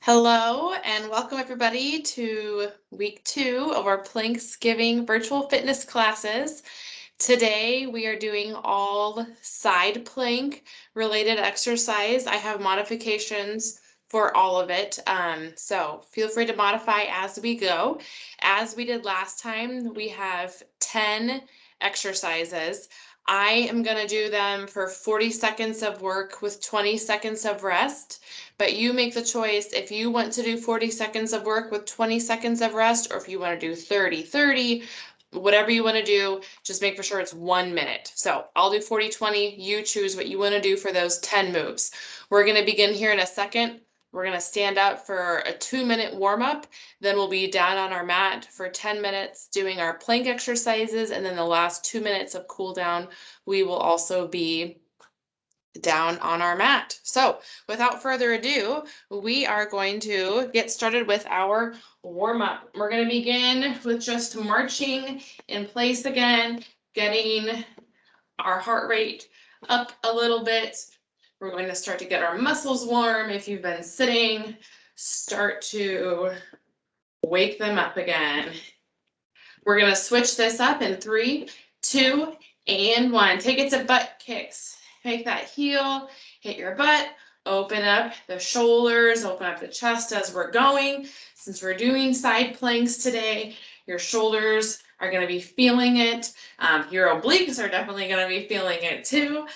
Hello and welcome everybody to week 2 of our Planksgiving virtual fitness classes. Today we are doing all side plank related exercise. I have modifications for all of it, so feel free to modify as we go. As we did last time, we have 10 exercises. I am going to do them for 40 seconds of work with 20 seconds of rest. But you make the choice if you want to do 40 seconds of work with 20 seconds of rest, or if you want to do 30, whatever you want to do, just make for sure it's 1 minute. So I'll do 40, 20. You choose what you want to do for those 10 moves. We're going to begin here in a second. We're going to stand up for a 2-minute warm up. Then we'll be down on our mat for 10 minutes doing our plank exercises. And then the last 2 minutes of cool down, we will also be down on our mat. So without further ado, we are going to get started with our warm up. We're going to begin with just marching in place again, getting our heart rate up a little bit. We're going to start to get our muscles warm. If you've been sitting, start to wake them up again. We're going to switch this up in 3, 2, and 1. Take it to butt kicks. Make that heel, hit your butt, open up the shoulders, open up the chest as we're going. Since we're doing side planks today, your shoulders are going to be feeling it. Your obliques are definitely going to be feeling it too.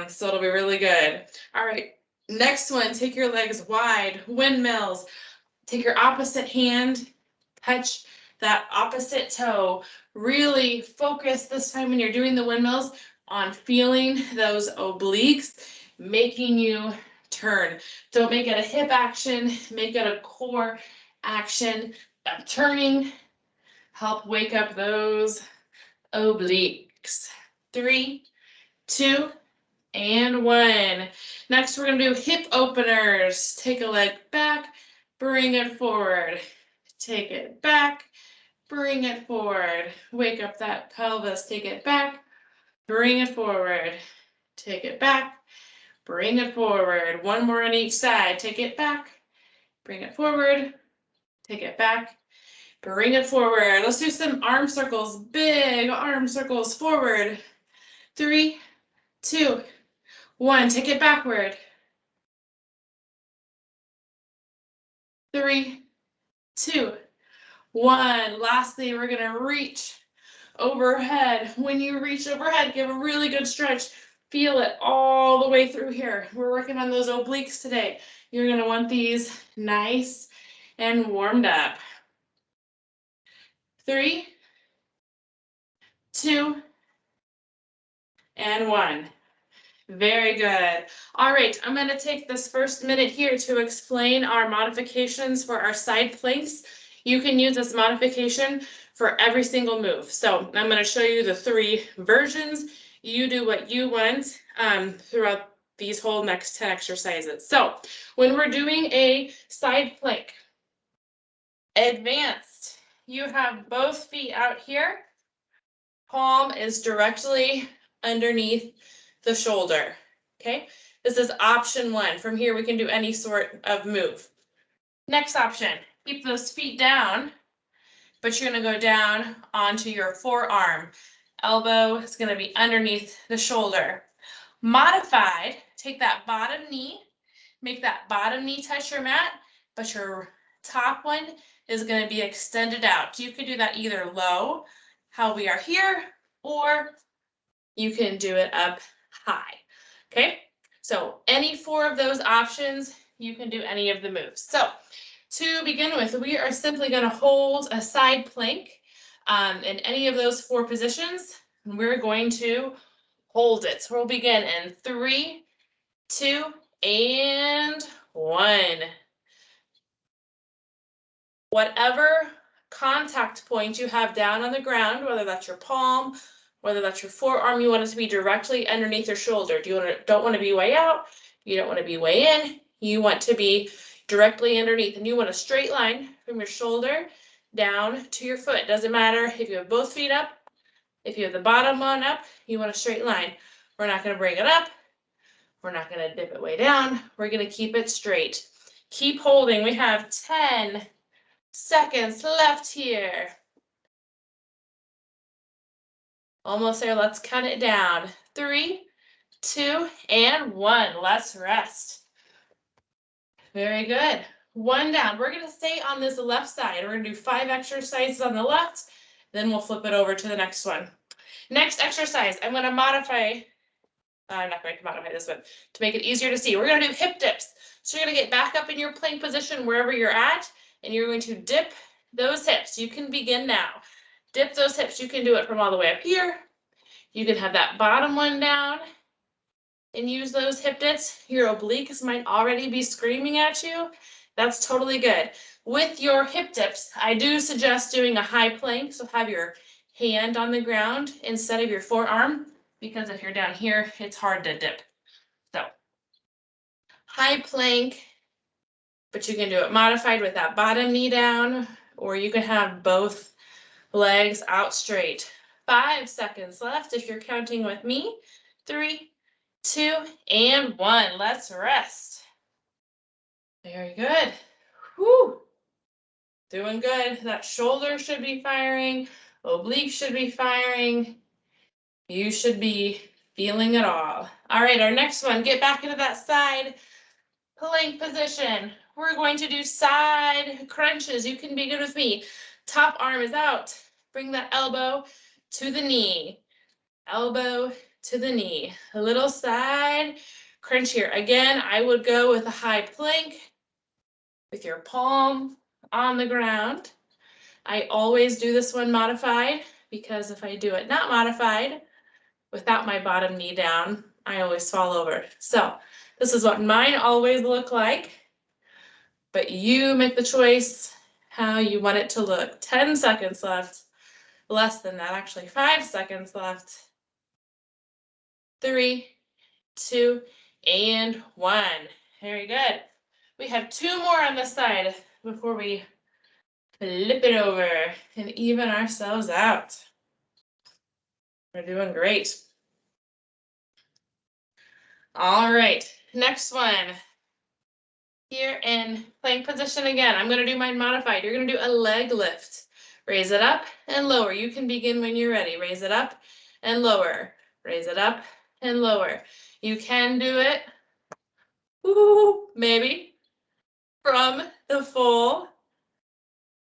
So it'll be really good. All right, next one, take your legs wide, windmills. Take your opposite hand, touch that opposite toe. Really focus this time when you're doing the windmills on feeling those obliques, making you turn. Don't make it a hip action, make it a core action of turning. Help wake up those obliques. 3, 2, and 1. Next, we're going to do hip openers. Take a leg back, bring it forward. Take it back, bring it forward. Wake up that pelvis, take it back, bring it forward. Take it back, bring it forward. One more on each side. Take it back, bring it forward. Take it back, bring it forward. Let's do some arm circles. Big arm circles forward. 3, 2, 1. Take it backward. 3, 2, 1. Lastly, we're going to reach overhead. When you reach overhead, give a really good stretch. Feel it all the way through here. We're working on those obliques today. You're going to want these nice and warmed up. 3, 2, and 1. Very good. All right, I'm going to take this first minute here to explain our modifications for our side planks. You can use this modification for every single move. So I'm going to show you the 3 versions. You do what you want throughout these whole next 10 exercises. So when we're doing a side plank, advanced, you have both feet out here. Palm is directly underneath the shoulder. Okay, this is option 1. From here, we can do any sort of move. Next option, keep those feet down, but you're going to go down onto your forearm. Elbow is going to be underneath the shoulder. Modified, take that bottom knee, make that bottom knee touch your mat, but your top one is going to be extended out. You can do that either low, how we are here, or you can do it up high. Okay, so any 4 of those options, you can do any of the moves. So to begin with, we are simply going to hold a side plank in any of those 4 positions. And we're going to hold it. So we'll begin in 3, 2, and 1. Whatever contact point you have down on the ground, whether that's your palm, whether that's your forearm, you want it to be directly underneath your shoulder. Don't want to be way out. You don't want to be way in. You want to be directly underneath, and you want a straight line from your shoulder down to your foot. Doesn't matter if you have both feet up, if you have the bottom one up, you want a straight line. We're not going to bring it up. We're not going to dip it way down. We're going to keep it straight. Keep holding. We have 10 seconds left here. Almost there. Let's count it down. 3, 2, and 1. Let's rest. Very good. 1 down. We're going to stay on this left side. We're going to do 5 exercises on the left, then we'll flip it over to the next one. Next exercise, I'm going to modify. I'm not going to modify this one to make it easier to see. We're going to do hip dips. So you're going to get back up in your plank position wherever you're at, and you're going to dip those hips. You can begin now. Dip those hips. You can do it from all the way up here. You can have that bottom one down and use those hip dips. Your obliques might already be screaming at you. That's totally good. With your hip dips, I do suggest doing a high plank. So have your hand on the ground instead of your forearm, because if you're down here, it's hard to dip. So high plank, but you can do it modified with that bottom knee down, or you can have both legs out straight. 5 seconds left if you're counting with me. 3, 2, and 1. Let's rest. Very good. Whew. Doing good. That shoulder should be firing. Oblique should be firing. You should be feeling it all. All right, our next one, get back into that side plank position. We're going to do side crunches. You can begin with me. Top arm is out. Bring that elbow to the knee. Elbow to the knee. A little side crunch here. Again, I would go with a high plank with your palm on the ground. I always do this one modified, because if I do it not modified, without my bottom knee down, I always fall over. So this is what mine always look like, but you make the choice how you want it to look. 10 seconds left, less than that, actually 5 seconds left. 3, 2, and 1. Very good. We have 2 more on this side before we flip it over and even ourselves out. We're doing great. All right, next one. Here in plank position again, I'm going to do mine modified. You're going to do a leg lift. Raise it up and lower. You can begin when you're ready. Raise it up and lower. Raise it up and lower. You can do it, maybe, from the full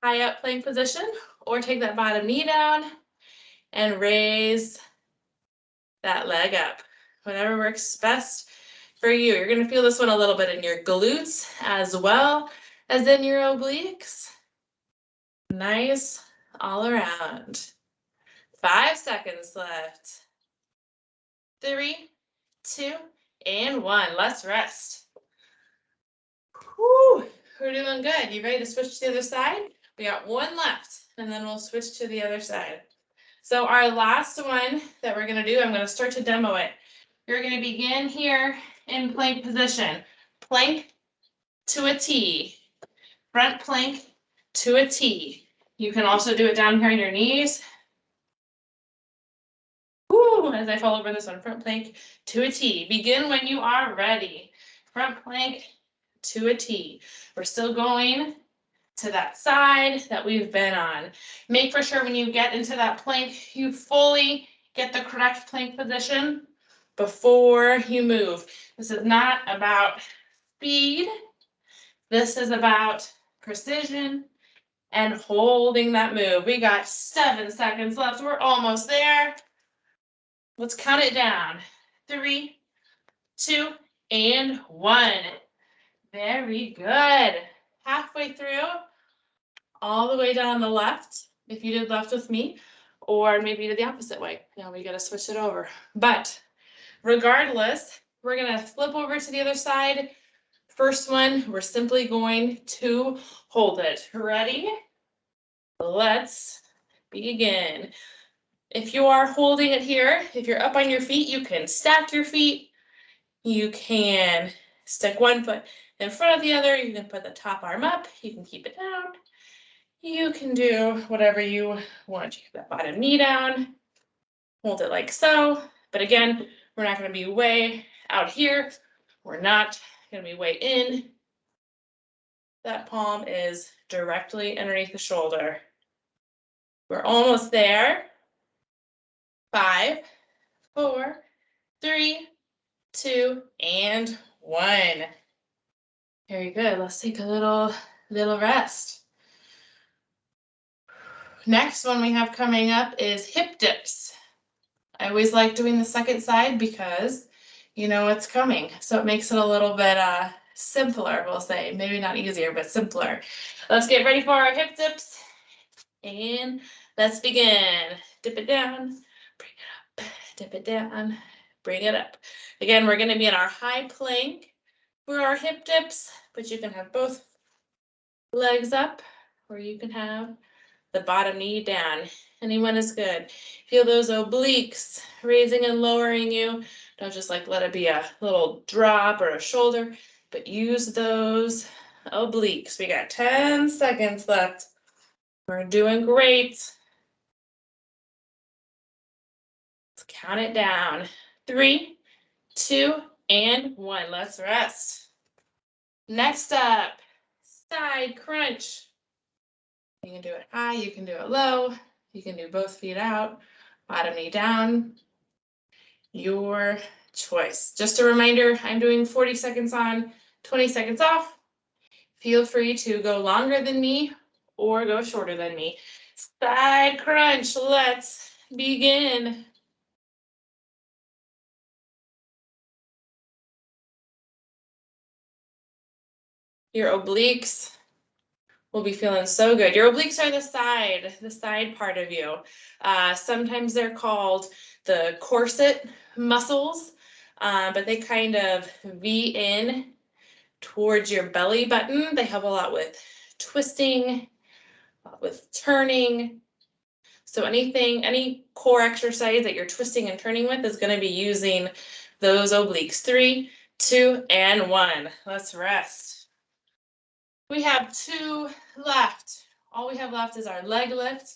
high up plank position, or take that bottom knee down and raise that leg up. Whatever works best for you. You're going to feel this one a little bit in your glutes as well as in your obliques. Nice all around. 5 seconds left. 3, 2, and 1. Let's rest. Whew, we're doing good. You ready to switch to the other side? We got 1 left, and then we'll switch to the other side. So our last one that we're going to do, I'm going to start to demo it. You're going to begin here in plank position. Plank to a T. Front plank to a T. You can also do it down here on your knees. Woo, as I fall over this one, front plank to a T. Begin when you are ready. Front plank to a T. We're still going to that side that we've been on. Make for sure when you get into that plank, you fully get the correct plank position before you move. This is not about speed. This is about precision and holding that move. We got 7 seconds left. We're almost there. Let's count it down. 3, 2, and 1. Very good. Halfway through, all the way down the left, if you did left with me, or maybe you did the opposite way. Now we gotta switch it over. But regardless, we're gonna flip over to the other side. First one, we're simply going to hold it. Ready? Let's begin. If you are holding it here, if you're up on your feet, you can stack your feet. You can stick one foot in front of the other. You can put the top arm up. You can keep it down. You can do whatever you want. You keep that bottom knee down. Hold it like so. But again, we're not going to be way out here. We're not going to be way in. that palm is directly underneath the shoulder. We're almost there. 5, 4, 3, 2, and 1. Very good. Let's take a little rest. Next one we have coming up is hip dips. I always like doing the second side because you know what's coming. So it makes it a little bit simpler, we'll say. Maybe not easier, but simpler. Let's get ready for our hip dips. And let's begin. Dip it down, bring it up, dip it down, bring it up. Again, we're gonna be in our high plank for our hip dips, but you can have both legs up, or you can have the bottom knee down. Anyone is good. Feel those obliques raising and lowering you. Don't just like let it be a little drop or a shoulder, but use those obliques. We got 10 seconds left. We're doing great. Let's count it down. 3, 2, and 1. Let's rest. Next up, side crunch. You can do it high, you can do it low, you can do both feet out, bottom knee down, your choice. Just a reminder, I'm doing 40 seconds on, 20 seconds off. Feel free to go longer than me or go shorter than me. Side crunch, let's begin. Your obliques will be feeling so good. Your obliques are the side part of you. Sometimes they're called the corset muscles, but they kind of V in towards your belly button. They help a lot with twisting, with turning. So any core exercise that you're twisting and turning with is going to be using those obliques. 3, 2, and 1. Let's rest. We have 2 left. All we have left is our leg lift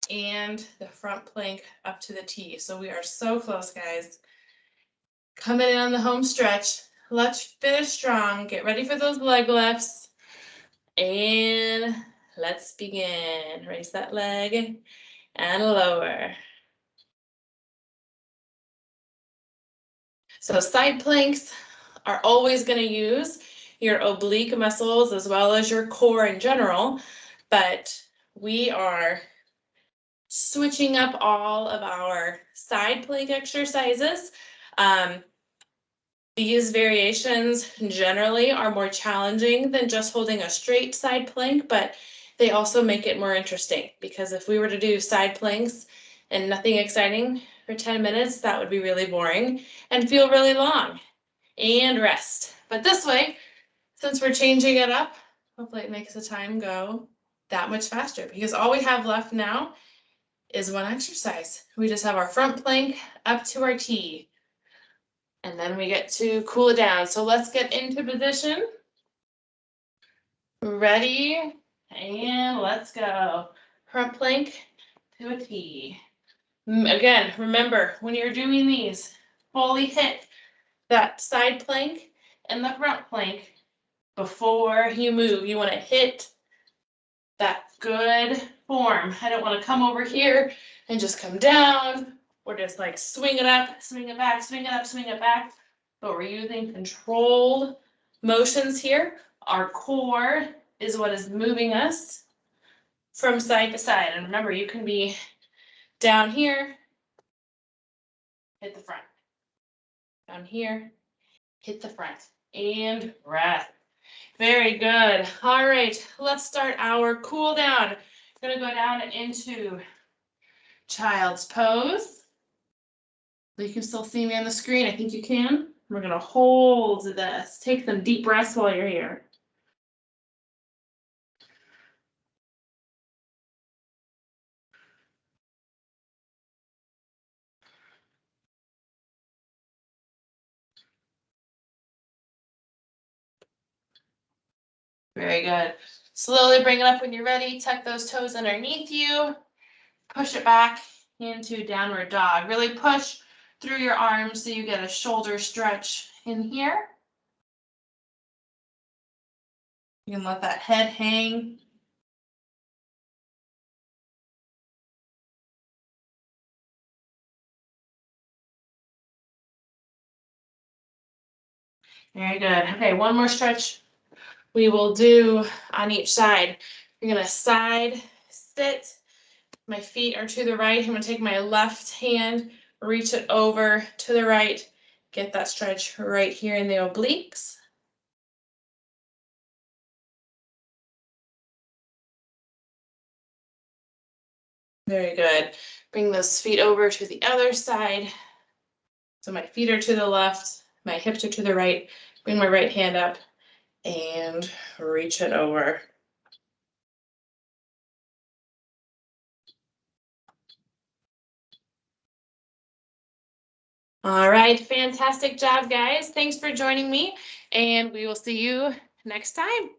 and the front plank up to the T. So we are so close, guys. Coming in on the home stretch. Let's finish strong. Get ready for those leg lifts. And let's begin. Raise that leg and lower. So side planks are always going to use your oblique muscles as well as your core in general, but we are switching up all of our side plank exercises. These variations generally are more challenging than just holding a straight side plank, but they also make it more interesting because if we were to do side planks and nothing exciting for 10 minutes, that would be really boring and feel really long. And rest. But this way, since we're changing it up, hopefully it makes the time go that much faster because all we have left now is one exercise. We just have our front plank up to our T. And then we get to cool it down. So let's get into position. Ready, and let's go. Front plank to a T. Again, remember, when you're doing these, fully hit that side plank and the front plank before you move. You want to hit that good form. I don't want to come over here and just come down or just like swing it up, swing it back, swing it up, swing it back. But we're using controlled motions here. Our core is what is moving us from side to side. And remember, you can be down here, hit the front. Down here, hit the front. And rest. Very good. All right, let's start our cool down. I'm gonna go down into child's pose. You can still see me on the screen. I think you can. We're gonna hold this. Take some deep breaths while you're here. Very good. Slowly bring it up when you're ready. Tuck those toes underneath you. Push it back into downward dog. Really push through your arms so you get a shoulder stretch in here. You can let that head hang. Very good. Okay, one more stretch we will do on each side. You're gonna side sit. My feet are to the right. I'm gonna take my left hand, reach it over to the right, get that stretch right here in the obliques. Very good. Bring those feet over to the other side. So my feet are to the left, my hips are to the right. Bring my right hand up and reach it over. All right, fantastic job, guys. Thanks for joining me, and we will see you next time.